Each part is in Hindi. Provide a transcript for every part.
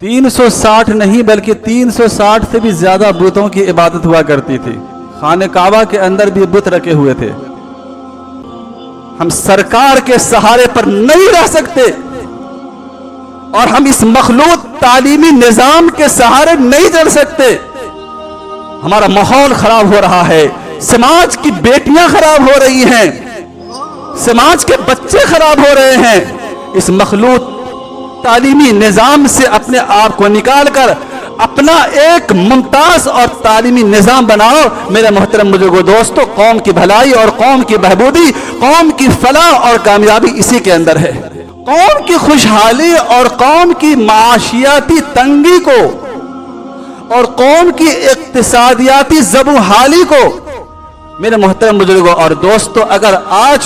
360 नहीं बल्कि 360 से भी ज्यादा बुतों की इबादत हुआ करती थी। खाने काबा के अंदर भी बुत रखे हुए थे। हम सरकार के सहारे पर नहीं रह सकते और हम इस मखलूत तालीमी निजाम के सहारे नहीं चल सकते। हमारा माहौल खराब हो रहा है, समाज की बेटियां खराब हो रही हैं, समाज के बच्चे खराब हो रहे हैं। इस मखलूत तालीमी निजाम से अपने आप को निकालकर अपना एक मुमताज और तालीमी निजाम बनाओ। मेरे मोहतरम बुजुर्गों, दोस्तों, कौम की भलाई और कौम की बहबूदी, कौम की फलाह और कामयाबी इसी के अंदर है। कौम की खुशहाली और कौम की माशियाती तंगी को और कौम की इक्तिसादियाती ज़बूहाली को, मेरे मोहतरम बुजुर्गों और दोस्तों, अगर आज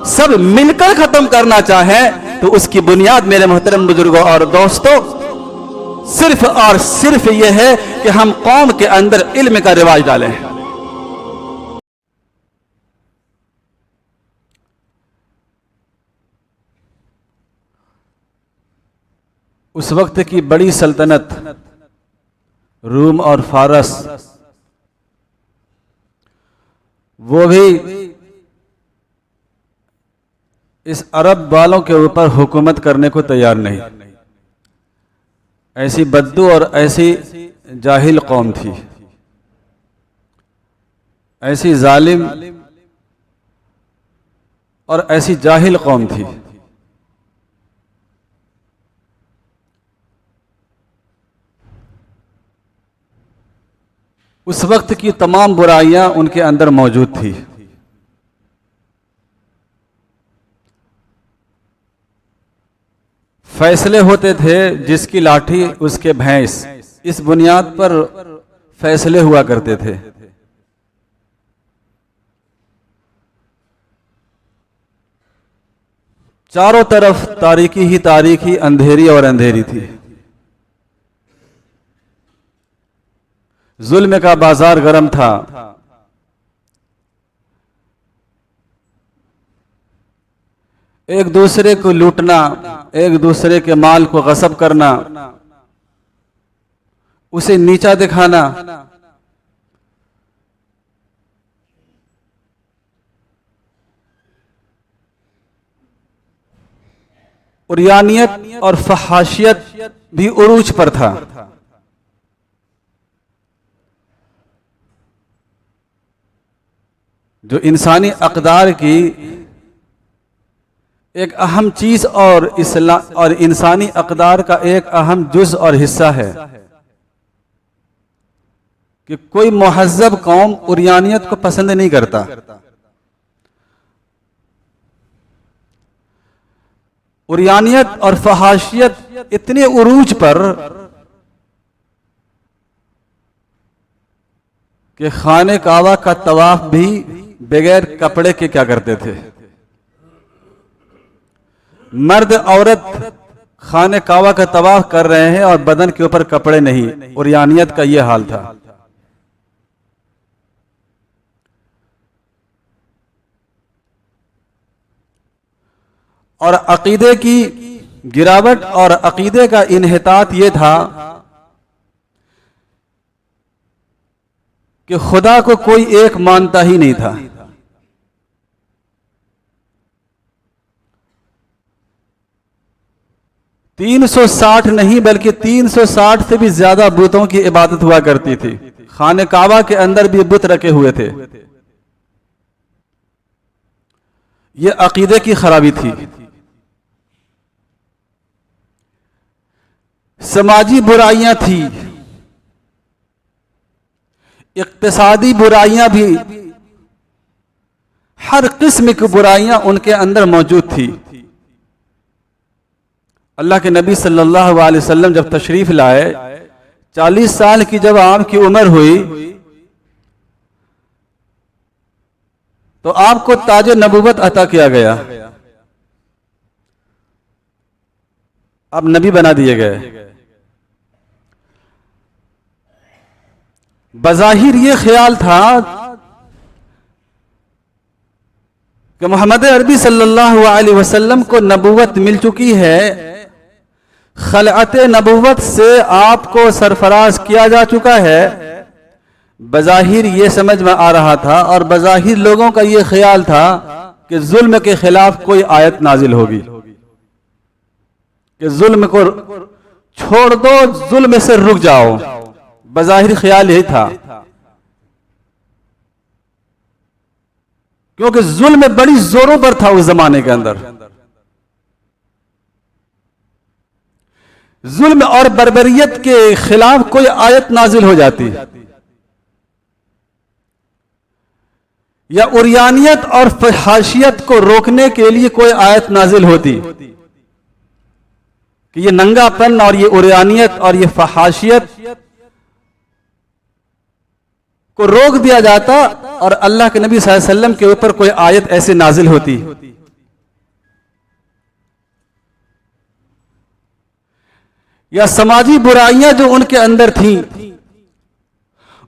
सब मिलकर खत्म करना चाहें तो उसकी बुनियाद, मेरे मोहतरम बुजुर्गों और दोस्तों, सिर्फ और सिर्फ यह है कि हम कौम के अंदर इल्म का रिवाज डालें। उस वक्त की बड़ी सल्तनत रूम और फारस, वो भी इस अरब वालों के ऊपर हुकूमत करने को तैयार नहीं। ऐसी बद्दू और ऐसी जाहिल कौम थी, ऐसी जालिम और ऐसी जाहिल कौम थी। उस वक्त की तमाम बुराइयां उनके अंदर मौजूद थी। फैसले होते थे जिसकी लाठी उसके भैंस, इस बुनियाद पर फैसले हुआ करते थे। चारों तरफ तारीकी ही तारीकी, अंधेरी और अंधेरी थी। जुल्म का बाजार गर्म था। एक दूसरे को लूटना, एक दूसरे के माल को गस्ब करना, उसे नीचा दिखाना, उर्यानियत और फहाशियत भी उरूज पर था। जो इंसानी अक़दार की एक अहम चीज और इस्लाम और इंसानी अक़दार का एक अहम जुज़ और हिस्सा है कि कोई मुहज़्ज़ब कौम उर्यानियत को पसंद नहीं करता। उर्यानियत और फहाशियत इतने उरूज पर कि खाने काबा का तवाफ भी बगैर कपड़े के क्या करते थे। मर्द औरत खाने काबा का तवाफ कर रहे हैं और बदन के ऊपर कपड़े नहीं। उर्यानियत का यह हाल था। और अकीदे की गिरावट और अकीदे का इन्हितात यह था कि खुदा को कोई एक मानता ही नहीं था। तीन 360 नहीं बल्कि 360 से भी ज्यादा बुतों की इबादत हुआ करती थी। खाने काबा के अंदर भी बुत रखे हुए थे। यह अकीदे की खराबी थी। समाजी बुराइयां थी, इक्तिसादी बुराइयां भी, हर किस्म की बुराइयां उनके अंदर मौजूद थी। अल्लाह के नबी सल्लल्लाहु अलैहि वसल्लम जब तशरीफ लाए, 40 साल की जब आपकी उम्र हुई तो आपको ताज नबूवत अता किया गया, आप नबी बना दिए गए। बज़ाहिर ये ख्याल था कि मोहम्मद अरबी सल्लल्लाहु अलैहि वसल्लम को नबूवत मिल चुकी है, खलअत नबुव्वत से आपको सरफराज किया जा चुका है। बज़ाहिर ये समझ में आ रहा था और बज़ाहिर लोगों का ये ख्याल था कि जुल्म के खिलाफ कोई आयत नाजिल होगी कि जुल्म को छोड़ दो, जुल्म से रुक जाओ। बज़ाहिर ख्याल यही था, क्योंकि जुल्म बड़ी जोरों पर था उस जमाने के अंदर। जुल्म और बर्बरियत के खिलाफ कोई आयत नाजिल हो जाती या उरियानियत और फहाशियत को रोकने के लिए कोई आयत नाजिल होती कि ये नंगापन और ये उरियानियत और ये फहाशियत को रोक दिया जाता और अल्लाह के नबी सल्लल्लाहु अलैहि वसल्लम के ऊपर कोई आयत ऐसे नाजिल होती। या समाजी बुराइयां जो उनके अंदर थीं,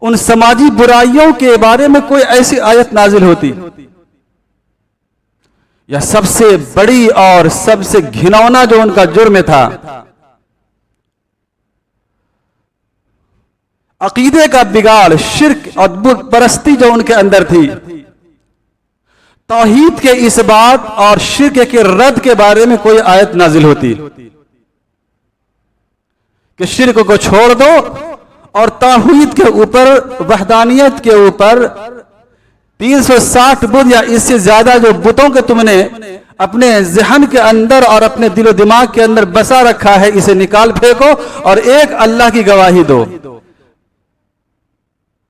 उन समाजी बुराइयों के बारे में कोई ऐसी आयत नाजिल होती। या सबसे बड़ी और सबसे घिनौना जो उनका जुर्म था, अकीदे का बिगाड़, शिर्क और बुत परस्ती जो उनके अंदर थी, तौहीद के इस बात और शिर्क के रद्द के बारे में कोई आयत नाजिल होती कि शिर्क को छोड़ दो और तौहीद के ऊपर, वहदानियत के ऊपर 360 बुत या इससे ज्यादा जो बुतों के तुमने अपने ज़हन के अंदर और अपने दिलो दिमाग के अंदर बसा रखा है, इसे निकाल फेंको और एक अल्लाह की गवाही दो।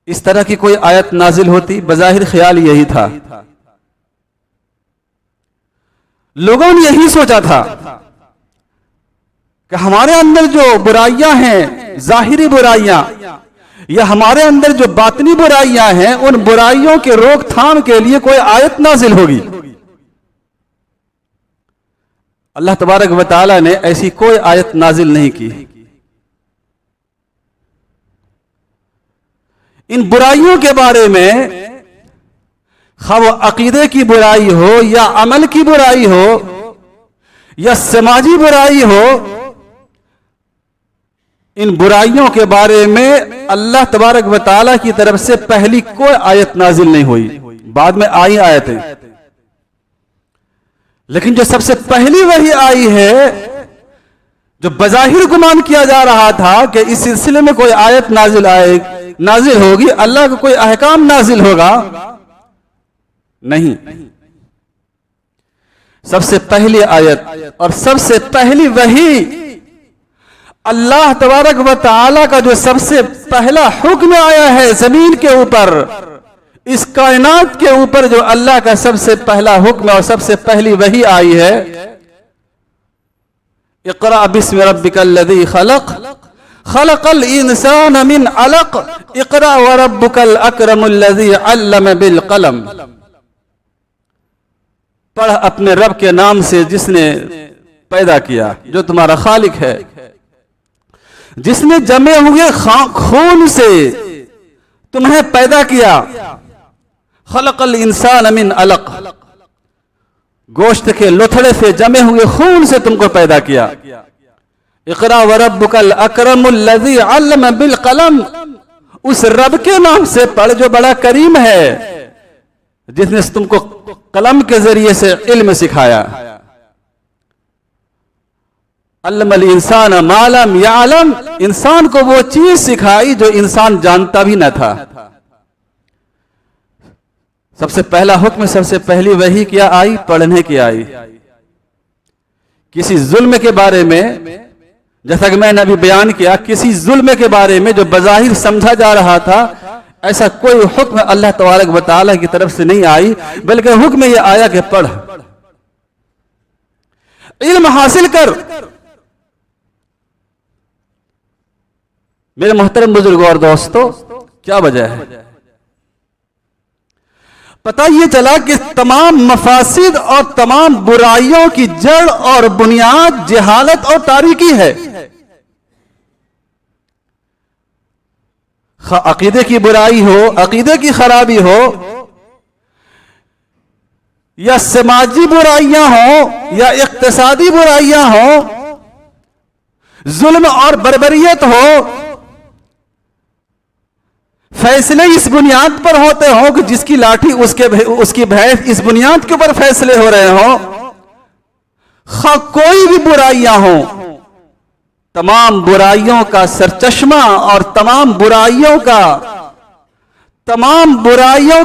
इस तरह की कोई आयत नाजिल होती। बज़ाहिर ख्याल यही था। लोगों ने यही सोचा था कि हमारे अंदर जो बुराइयां हैं, जाहिरी बुराइयां, या हमारे अंदर जो बातनी बुराइयां हैं, उन बुराइयों के रोकथाम के लिए कोई आयत नाजिल होगी। अल्लाह तबारक व तआला ने ऐसी कोई आयत नाजिल नहीं की। इन बुराइयों के बारे में, खा वो अकीदे की बुराई हो या अमल की बुराई हो या समाजी बुराई हो, इन बुराइयों के बारे में अल्लाह तबारक व तआला की तरफ से पहली कोई आयत नाजिल नहीं हुई। बाद में आई आयतें, लेकिन जो सबसे पहली वही आई है, जो बज़ाहिर गुमान किया जा रहा था कि इस सिलसिले में कोई आयत नाजिल होगी, अल्लाह का कोई अहकाम नाजिल होगा, नहीं। सबसे पहली आयत और सबसे पहली वही, अल्लाह तबारक व तआला का जो सबसे पहला हुक्म आया है जमीन के ऊपर, इस कायनात के ऊपर जो अल्लाह का सबसे पहला हुक्म और सबसे पहली वही आई है, इक़रा बिस्मि रब्बिकल्लज़ी खलक़ खलक़ल इंसान मिन अलक़ इक़रा व रब्बुकल अकरमुल्लज़ी अल्लम बिल क़लम। पढ़ अपने रब के नाम से जिसने पैदा किया, जो तुम्हारा खालिक है, जिसने जमे हुए खून से तुम्हें पैदा किया। खलक़ल इंसान मिन अलक़, गोश्त के लोथड़े से जमे हुए खून से तुमको पैदा किया। इक़रा व रब्बुकल अकरमुल्लज़ी अल्लम बिल क़लम, उस रब के नाम से पढ़ जो बड़ा करीम है, जिसने तुमको कलम के जरिए से इल्म सिखाया। अल्लमल इंसान मा लम यअलम, इंसान को वो चीज सिखाई जो इंसान जानता भी न था। सबसे पहला हुक्म, सबसे पहली वही क्या आई? पढ़ने की आई। किसी जुल्म के बारे में, जैसा कि मैंने अभी बयान किया, किसी जुल्म के बारे में जो बज़ाहिर समझा जा रहा था, ऐसा कोई हुक्म अल्लाह तबारक व तआला की तरफ से नहीं आई, बल्कि हुक्म यह आया कि पढ़, इल्म हासिल कर। मेरे मोहतरम बुजुर्गों और दोस्तों, क्या वजह है? पता ये चला कि तमाम मफासिद और तमाम बुराइयों की जड़ और बुनियाद जहालत और तारीकी है। अकीदे की बुराई हो, अकीदे की खराबी हो, या समाजी बुराइयां हो, या इक्तिसादी बुराइयां हो, जुल्म और बर्बरियत हो, फैसले इस बुनियाद पर होते हो कि जिसकी लाठी उसकी भैंस, इस बुनियाद के ऊपर फैसले हो रहे हो। कोई भी बुराइयां हो, तमाम बुराइयों का सरचश्मा और तमाम बुराइयों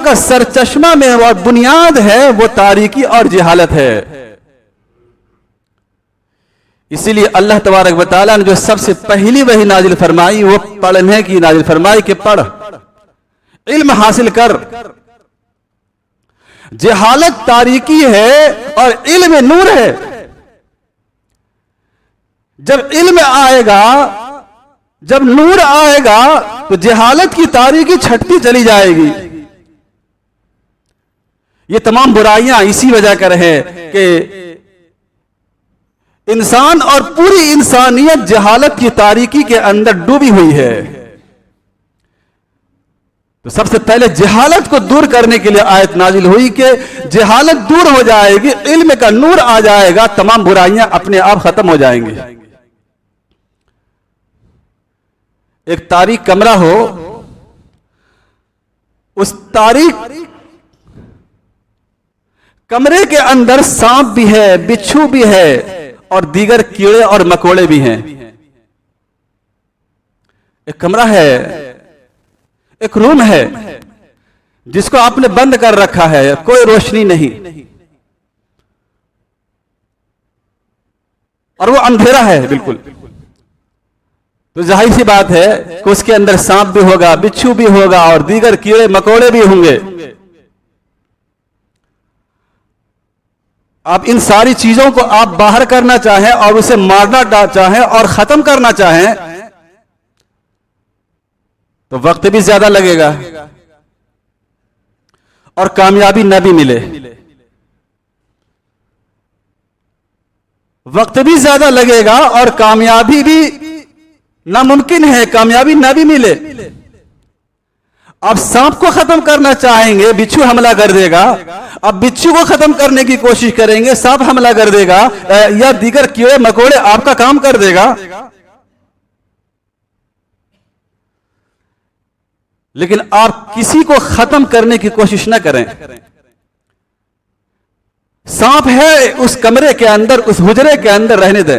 का सरचश्मा में और बुनियाद है वो तारीकी और जहालत है। इसीलिए अल्लाह तबारक व तआला ने जो सबसे पहली वही नाजिल फरमाई वो पढ़ने की नाजिल फरमाई कि पढ़, इल्म हासिल कर। जहालत तारीकी है और इल्म नूर है। जब इल्म आएगा, जब नूर आएगा तो जहालत की तारीकी छटती चली जाएगी। ये तमाम बुराइयां इसी वजह कर है कि इंसान और पूरी इंसानियत जहालत की तारीकी के अंदर डूबी हुई है। तो सबसे पहले जहालत को दूर करने के लिए आयत नाजिल हुई कि जहालत दूर हो जाएगी, इल्म का नूर आ जाएगा, तमाम बुराइयां अपने आप खत्म हो जाएंगी। एक तारीक कमरा हो, उस तारीक कमरे के अंदर सांप भी है, बिच्छू भी है और दीगर कीड़े और मकोड़े भी हैं। एक कमरा है, एक रूम है जिसको आपने बंद कर रखा है, कोई रोशनी नहीं और वो अंधेरा है बिल्कुल। तो जाहिर सी बात है कि उसके अंदर सांप भी होगा, बिच्छू भी होगा और दीगर कीड़े मकोड़े भी होंगे। आप इन सारी चीजों को आप बाहर करना चाहें और उसे मारना चाहें और खत्म करना चाहें तो वक्त भी ज्यादा लगेगा और कामयाबी न भी मिले। वक्त भी ज्यादा लगेगा और कामयाबी भी नामुमकिन है, कामयाबी न भी मिले। आप सांप को खत्म करना चाहेंगे, बिच्छू हमला कर देगा। अब बिच्छू को खत्म करने की कोशिश करेंगे, सांप हमला कर देगा या दीगर कीड़े मकोड़े आपका काम कर देगा। लेकिन आप किसी को खत्म करने की कोशिश न करें। सांप है उस कमरे के अंदर, उस हुजरे के अंदर रहने दें।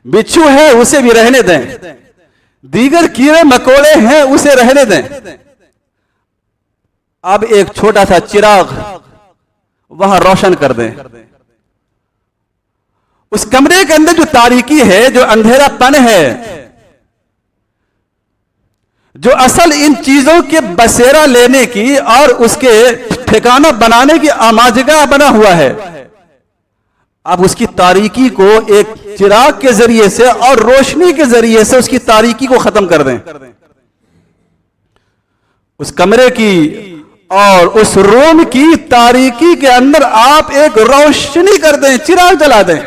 बिच्छू है उसे भी रहने दें। दीगर कीड़े मकोड़े हैं उसे रहने दें। अब एक छोटा सा चिराग वहां रोशन कर दें। उस कमरे के अंदर जो तारीकी है, जो अंधेरापन है, जो असल इन चीजों के बसेरा लेने की और उसके ठिकाना बनाने की आमाजगा बना हुआ है, आप उसकी तारीकी को एक चिराग के जरिए से और रोशनी के जरिए से उसकी तारीकी को खत्म कर दें। उस कमरे की और उस रूम की तारीकी के अंदर आप एक रोशनी कर दें, चिराग जला दें।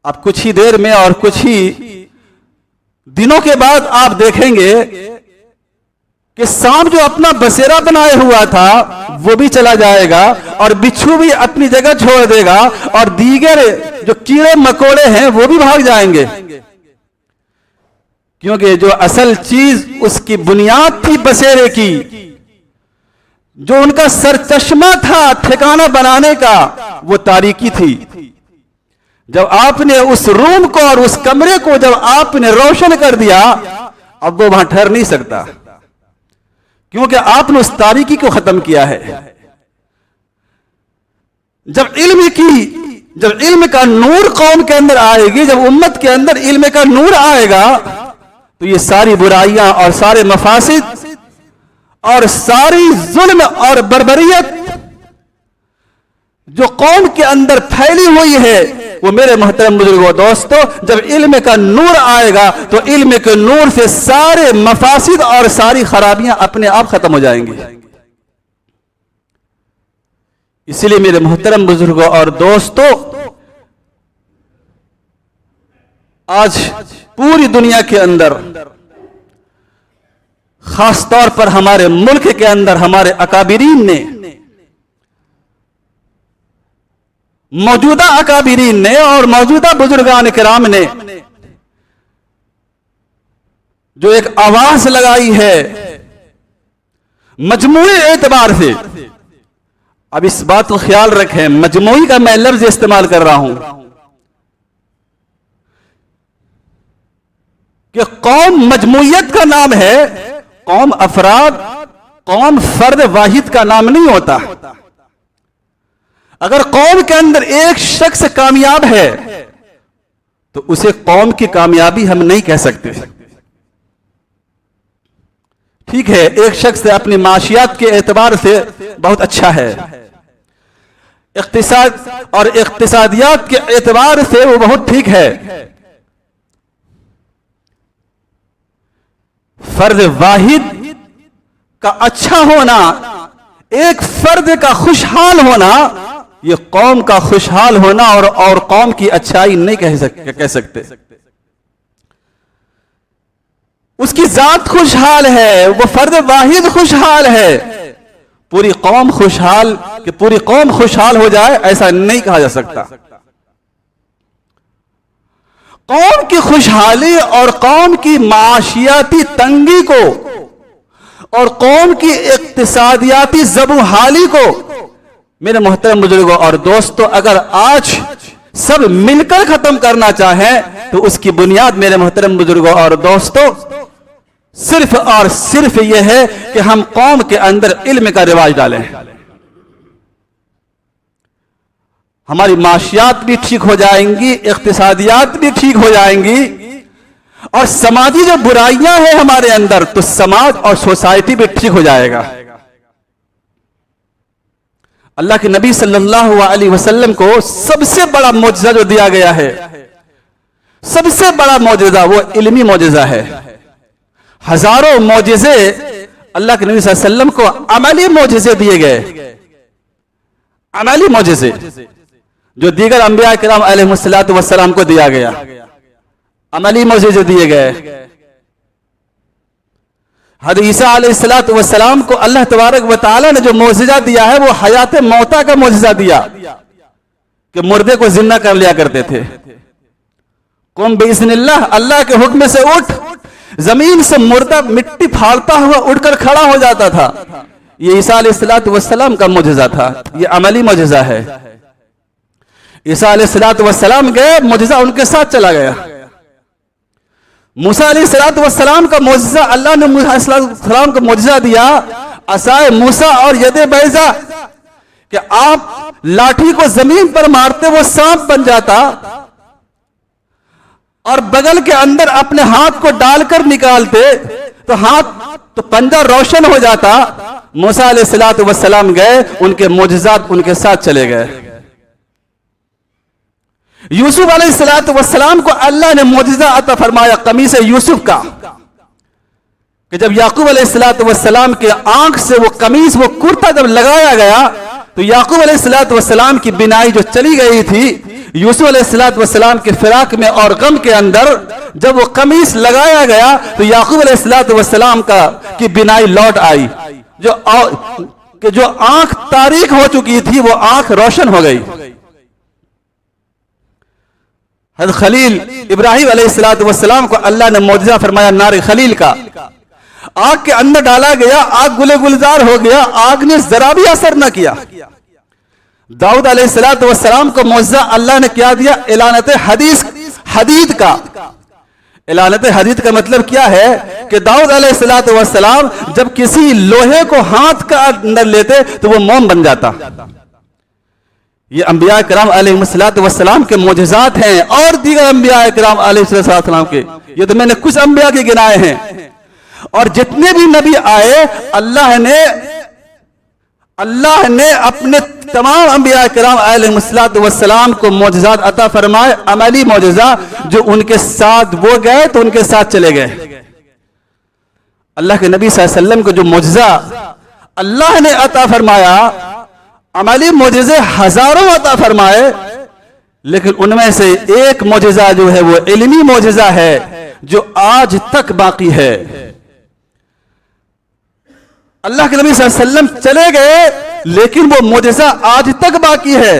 आप कुछ ही देर में और कुछ ही दिनों के बाद आप देखेंगे कि सांप जो अपना बसेरा बनाए हुआ था वो भी चला जाएगा और बिच्छू भी अपनी जगह छोड़ देगा और दीगर जो कीड़े मकोड़े हैं वो भी भाग जाएंगे। क्योंकि जो असल चीज उसकी बुनियाद थी बसेरे की, जो उनका सरचश्मा था ठिकाना बनाने का, वो तारीकी थी। जब आपने उस रूम को और उस कमरे को जब आपने रोशन कर दिया, अब वो वहां ठहर नहीं सकता, क्योंकि आपने उस तारीकी को खत्म किया है। जब इल्म का नूर कौम के अंदर आएगी, जब उम्मत के अंदर इल्म का नूर आएगा, तो ये सारी बुराइयां और सारे मफासिद और सारी जुल्म और बर्बरियत जो कौम के अंदर फैली हुई है, वो मेरे मोहतरम बुजुर्गों दोस्तों, जब इल्म का नूर आएगा तो इल्म के नूर से सारे मफासिद और सारी खराबियां अपने आप खत्म हो जाएंगी। इसलिए मेरे मोहतरम बुजुर्गों और दोस्तों, आज पूरी दुनिया के अंदर, खास तौर पर हमारे मुल्क के अंदर, हमारे अकाबिरीन ने मौजूदा अकाबिरीन ने और मौजूदा बुजुर्गान किराम ने जो एक आवाज लगाई है मजमूई एतबार से, अब इस बात को ख्याल रखें, मजमूई का मैं लफ्ज इस्तेमाल कर रहा हूं कि कौम मजमूयत का नाम है, कौम अफराद, कौम फर्द वाहिद का नाम नहीं होता। अगर कौम के अंदर एक शख्स कामयाब है तो उसे कौम की कामयाबी हम नहीं कह सकते। ठीक है, एक शख्स अपनी माशियात के एतबार से बहुत अच्छा है, इक्तिसाद और इक्तिसादियात के एतबार से वो बहुत ठीक है, फर्द वाहिद का अच्छा होना, एक फर्द का खुशहाल होना, ये कौम का खुशहाल होना और कौम की अच्छाई नहीं कह सकते। उसकी जात खुशहाल है, वो फर्द वाहिद खुशहाल है, पूरी कौम खुशहाल कि पूरी कौम खुशहाल हो जाए ऐसा नहीं कहा जा सकता। कौम की खुशहाली और कौम की माशियाती तंगी को और कौम की इक्तिसादियाती ज़बूहाली को, मेरे मोहतरम बुजुर्गों और दोस्तों, अगर आज सब मिलकर खत्म करना चाहें तो उसकी बुनियाद, मेरे मोहतरम बुजुर्गों और दोस्तों, सिर्फ और सिर्फ यह है कि हम कौम के अंदर इल्म का रिवाज डालें। हमारी माशियात भी ठीक हो जाएंगी, इक्तिसादियात भी ठीक हो जाएंगी, और समाजी जो बुराइयां हैं हमारे अंदर, तो समाज और सोसाइटी भी ठीक हो जाएगा। अल्लाह के नबी सल्लल्लाहु अलैहि वसल्लम को सबसे बड़ा मौजज़ा जो दिया गया है, सबसे बड़ा मौजज़ा वो इल्मी मौजज़ा है। हजारों मौजज़े अल्लाह के नबी सल्लल्लाहु अलैहि वसल्लम को अमली मौजज़े दिए गए, अमली मौजज़े जो दीगर अंबिया किराम अलैहिस्सलातु वस्सलाम को दिया गया, अमली मौजज़े दिए गए। हज़रत ईसा अलैहिस्सलातु वस्सलाम को अल्लाह तबारक व तआला ने जो मौजज़ा दिया है वो हयात मौता का मौजज़ा दिया कि मुर्दे को जिंदा कर लिया करते थे। कुम बिइज़्निल्लाह, अल्लाह के हुक्म से उठ, जमीन से मुर्दा मिट्टी फाड़ता हुआ उठकर खड़ा हो जाता था। ये ईसा अलैहिस्सलातु वस्सलाम का मौजज़ा था, ये अमली मौजज़ा है। ईसा अलैहिस्सलातु वस्सलाम गए, मौजज़ा उनके साथ चला गया। मूसा अलैहिस्सलातु वस्सलाम का मौजज़ा, अल्लाह ने मूसा अलैहिस्सलाम को मौजज़ा दिया, असाए मूसा और यदे बैजा, कि आप लाठी को जमीन पर मारते वो सांप बन जाता, और बगल के अंदर अपने हाथ को डालकर निकालते तो हाथ तो पंजा रोशन हो जाता। मूसा अलैहिस्सलातु वस्सलाम गए, उनके मौजज़ात उनके साथ चले गए। यूसुफ अलैहिस्सलातु वस्सलाम को अल्लाह ने मौजज़ा अता फरमाया कमीज़ यूसुफ का, कि जब याकूब अलैहिस्सलातु वस्सलाम के आंख से वो कमीज, वो कुर्ता जब लगाया गया तो याकूब अलैहिस्सलातु वस्सलाम की बिनाई जो चली गई थी, यूसुफ अलैहिस्सलातु वस्सलाम के फिराक में और गम के अंदर जब वो कमीज लगाया गया तो याकूब अलैहिस्सलातु वस्सलाम की बिनाई लौट आई। जो आंख तारीक हो चुकी थी वो आंख रोशन हो गई। हज़रत खलील इब्राहिम अलैहिस्सलातु वस्सलाम को अल्लाह ने मौजज़ा फरमाया नारे खलील का, आग के अंदर डाला गया, आग गुले गुलजार हो गया, आग ने जरा भी असर न किया। दाऊद अलैहिस्सलातु वस्सलाम को मौजज़ा अल्लाह ने क्या दिया, इलानत हदीद का। इलानत हदीद का मतलब क्या है कि दाऊद अलैहिस्सलातु वस्सलाम जब किसी लोहे को हाथ का अंदर लेते तो वो मोम बन जाता। ये अंबिया किराम अलैहिस्सलातु वस्सलाम के मौजज़ात हैं, और दीगर अंबिया किराम अलैहिस्सलातु वस्सलाम के, ये तो मैंने कुछ अंबिया के गिनाए हैं। और जितने भी नबी आए, अल्लाह ने अपने तमाम अंबिया किराम अलैहिस्सलातु वस्सलाम को मौजज़ात अता फरमाए, अमली मौजज़ा, जो उनके साथ वो गए तो उनके साथ चले गए। अल्लाह के नबी सल्लल्लाहु अलैहि वसल्लम को जो मौजज़ा अल्लाह ने अता फरमाया, अमली मौजज़े हजारों अता फरमाए, लेकिन उनमें से एक मौजज़ा जो है वो इल्मी मौजज़ा है, जो आज तक बाकी है। अल्लाह के नबी सल्लल्लाहु अलैहि वसल्लम चले गए, लेकिन वो मौजज़ा आज तक बाकी है।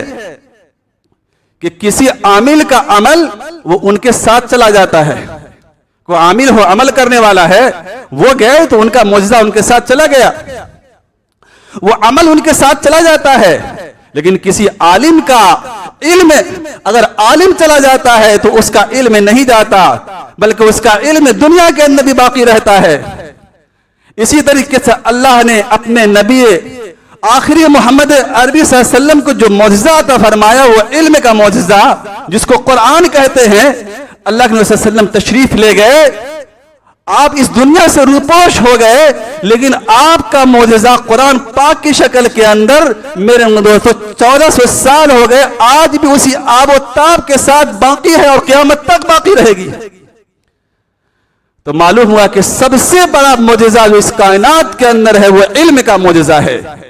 कि किसी आमिल का अमल वो उनके साथ चला जाता है। कोई आमिल हो, अमल करने वाला है, वो गए तो उनका मौजज़ा उनके साथ चला गया, वो अमल उनके साथ चला जाता है। लेकिन किसी आलिम का इल्म, अगर आलिम चला जाता है तो उसका इल्म नहीं जाता, बल्कि उसका इल्म दुनिया के अंदर भी बाकी रहता है। इसी तरीके से अल्लाह ने अपने नबी आखिरी मोहम्मद अरबी सल्लल्लाहु अलैहि वसल्लम को जो मौजज़ा अता फरमाया, वो इल्म का मौजज़ा जिसको कुरान कहते हैं। अल्लाह के नबी सल्लल्लाहु अलैहि वसल्लम तशरीफ ले गए, आप इस दुनिया से रूपोश हो गए, लेकिन आपका मौजज़ा कुरान पाक की शक्ल के अंदर मेरे दोस्तों 1400 साल हो गए, आज भी उसी आबोताब के साथ बाकी है और क़यामत तक बाकी रहेगी। तो मालूम हुआ कि सबसे बड़ा मौजज़ा जो इस कायनात के अंदर है वो इल्म का मौजज़ा है।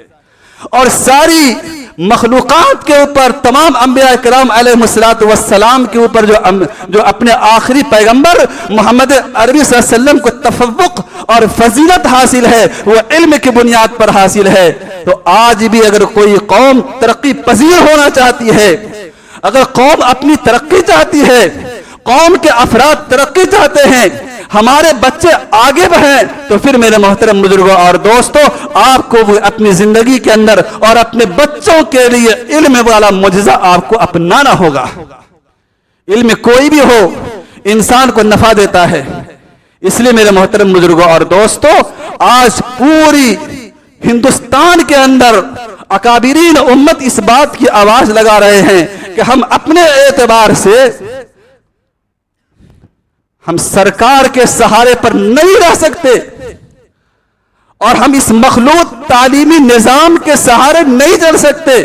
और सारी मखलूकात के ऊपर, तमाम अंबिया किराम अलैहिस्सलातु वस्सलाम के ऊपर जो अपने आखिरी पैगंबर मोहम्मद अरबी सल्लल्लाहु अलैहि वसल्लम को तफव्वुक और फजीलत हासिल है, वो इल्म की बुनियाद पर हासिल है। तो आज भी अगर कोई कौम तरक्की पजीर होना चाहती है, अगर कौम अपनी तरक्की चाहती है, कौम के अफराद तरक्की चाहते हैं, हमारे बच्चे आगे बढ़ें, तो फिर मेरे मोहतरम बुजुर्गों और दोस्तों, आपको अपनी जिंदगी के अंदर और अपने बच्चों के लिए इल्म वाला मुजज़ा आपको अपनाना होगा। इल्म कोई भी हो, इंसान को नफा देता है। इसलिए मेरे मोहतरम बुजुर्गों और दोस्तों, आज पूरी हिंदुस्तान के अंदर अकाबिरीन उम्मत इस बात की आवाज लगा रहे हैं कि हम अपने एतबार से हम सरकार के सहारे पर नहीं रह सकते और हम इस मखलूत तालीमी निजाम के सहारे नहीं चल सकते।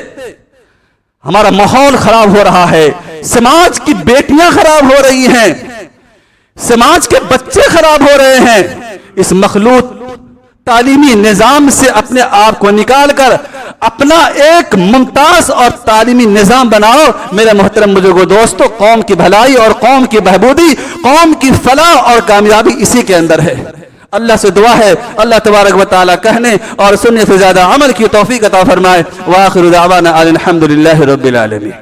हमारा माहौल खराब हो रहा है, समाज की बेटियां खराब हो रही हैं, समाज के बच्चे खराब हो रहे हैं। इस मखलूत तालीमी निजाम से अपने आप को निकालकर अपना एक मुमताज और तालीमी निजाम बनाओ। मेरे मोहतरम बुजुर्गों दोस्तों, कौम की भलाई और कौम की बहबूदी, कौम की फलाह और कामयाबी इसी के अंदर है। अल्लाह से दुआ है अल्लाह तबारक व तआला कहने और सुनने से ज्यादा अमल की तौफीक अता फरमाए। व आखिरु दावाना अनिल हम्दुलिल्लाहि रब्बिल आलमीन।